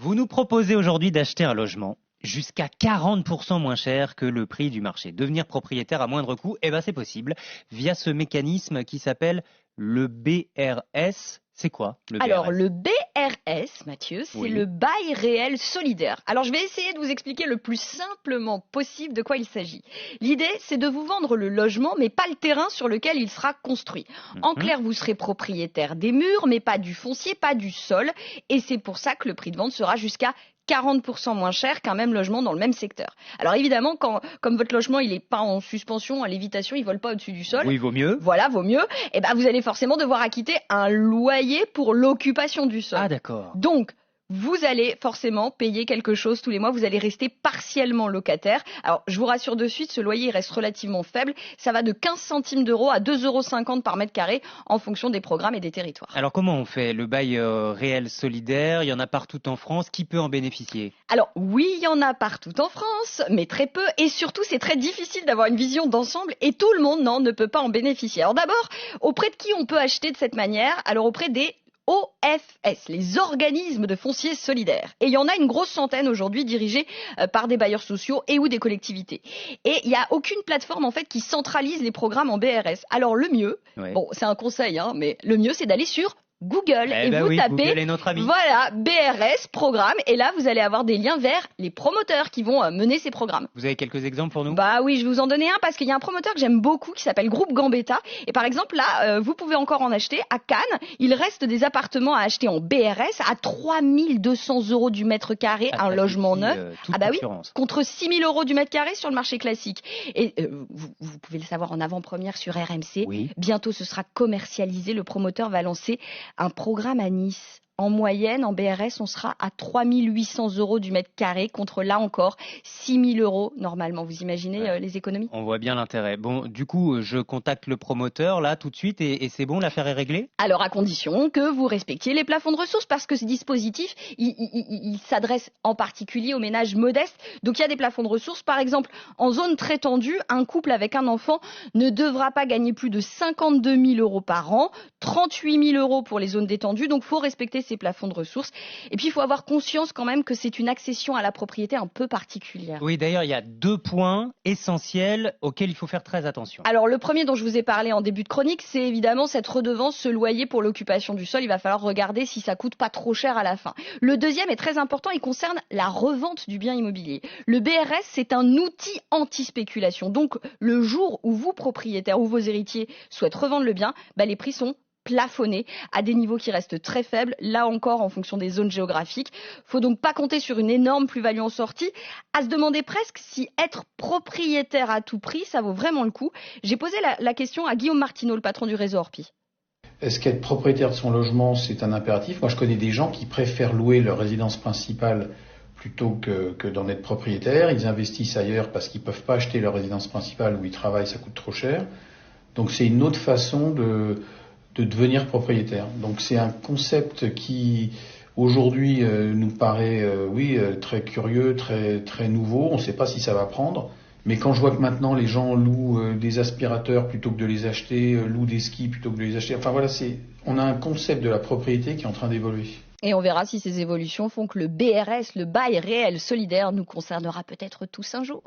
Vous nous proposez aujourd'hui d'acheter un logement jusqu'à 40% moins cher que le prix du marché. Devenir propriétaire à moindre coût, eh ben c'est possible via ce mécanisme qui s'appelle le BRS. C'est quoi le BRS? Alors, le BRS, Mathieu, c'est Oui. le bail réel solidaire. Alors, je vais essayer de vous expliquer le plus simplement possible de quoi il s'agit. L'idée, c'est de vous vendre le logement, mais pas le terrain sur lequel il sera construit. En clair, vous serez propriétaire des murs, mais pas du foncier, pas du sol. Et c'est pour ça que le prix de vente sera jusqu'à 40% moins cher qu'un même logement dans le même secteur. Alors évidemment, comme votre logement il est pas en suspension, en lévitation, il vole pas au-dessus du sol. Oui, vaut mieux. Voilà, vaut mieux. Et ben vous allez forcément devoir acquitter un loyer pour l'occupation du sol. Ah d'accord. Donc vous allez forcément payer quelque chose tous les mois, vous allez rester partiellement locataire. Alors, je vous rassure de suite, ce loyer il reste relativement faible. Ça va de 15 centimes d'euros à 2,50 € par mètre carré en fonction des programmes et des territoires. Alors comment on fait? Le bail réel solidaire, il y en a partout en France. Qui peut en bénéficier? Alors oui, il y en a partout en France, mais très peu. Et surtout, c'est très difficile d'avoir une vision d'ensemble et tout le monde ne peut pas en bénéficier. Alors d'abord, auprès de qui on peut acheter de cette manière? Alors auprès des OFS, les organismes de foncier solidaire. Et il y en a une grosse centaine aujourd'hui dirigés par des bailleurs sociaux et ou des collectivités. Et il n'y a aucune plateforme en fait qui centralise les programmes en BRS. Alors le mieux, bon c'est un conseil, mais le mieux c'est d'aller sur Google et vous tapez Google est notre ami. voilà BRS programme et là vous allez avoir des liens vers les promoteurs qui vont mener ces programmes. Vous avez quelques exemples pour nous? Bah oui, je vais vous en donner un parce qu'il y a un promoteur que j'aime beaucoup qui s'appelle Groupe Gambetta et par exemple là vous pouvez encore en acheter à Cannes. Il reste des appartements à acheter en BRS à 3200 € du mètre carré, un logement neuf. Ah bah oui, contre 6000 € du mètre carré sur le marché classique. Et vous pouvez le savoir en avant-première sur RMC. Oui. Bientôt ce sera commercialisé. Le promoteur va lancer un programme à Nice. En moyenne, en BRS, on sera à 3800 € du mètre carré contre là encore 6000 € normalement. Vous imaginez les économies? On voit bien l'intérêt. Bon, du coup, je contacte le promoteur là tout de suite et c'est bon, l'affaire est réglée? Alors à condition que vous respectiez les plafonds de ressources parce que ce dispositif, il s'adresse en particulier aux ménages modestes. Donc il y a des plafonds de ressources. Par exemple, en zone très tendue, un couple avec un enfant ne devra pas gagner plus de 52 000 € par an, 38 000 € pour les zones détendues. Donc il faut respecter ces plafonds de ressources. Et puis il faut avoir conscience quand même que c'est une accession à la propriété un peu particulière. Oui, d'ailleurs, il y a 2 points essentiels auxquels il faut faire très attention. Alors le premier dont je vous ai parlé en début de chronique, c'est évidemment cette redevance, ce loyer pour l'occupation du sol. Il va falloir regarder si ça coûte pas trop cher à la fin. Le deuxième est très important, il concerne la revente du bien immobilier. Le BRS, c'est un outil anti-spéculation. Donc le jour où vous, propriétaire ou vos héritiers, souhaitent revendre le bien, les prix sont plafonnés à des niveaux qui restent très faibles, là encore en fonction des zones géographiques. Faut donc pas compter sur une énorme plus-value en sortie, à se demander presque si être propriétaire à tout prix, ça vaut vraiment le coup. J'ai posé la question à Guillaume Martineau, le patron du réseau Orpi. Est-ce qu'être propriétaire de son logement, c'est un impératif? Moi, je connais des gens qui préfèrent louer leur résidence principale plutôt que d'en être propriétaire. Ils investissent ailleurs parce qu'ils peuvent pas acheter leur résidence principale où ils travaillent, ça coûte trop cher. Donc c'est une autre façon de devenir propriétaire. Donc c'est un concept qui aujourd'hui nous paraît très curieux, très nouveau. On ne sait pas si ça va prendre. Mais quand je vois que maintenant les gens louent des aspirateurs plutôt que de les acheter, louent des skis plutôt que de les acheter, enfin voilà, on a un concept de la propriété qui est en train d'évoluer. Et on verra si ces évolutions font que le BRS, le bail réel solidaire, nous concernera peut-être tous un jour.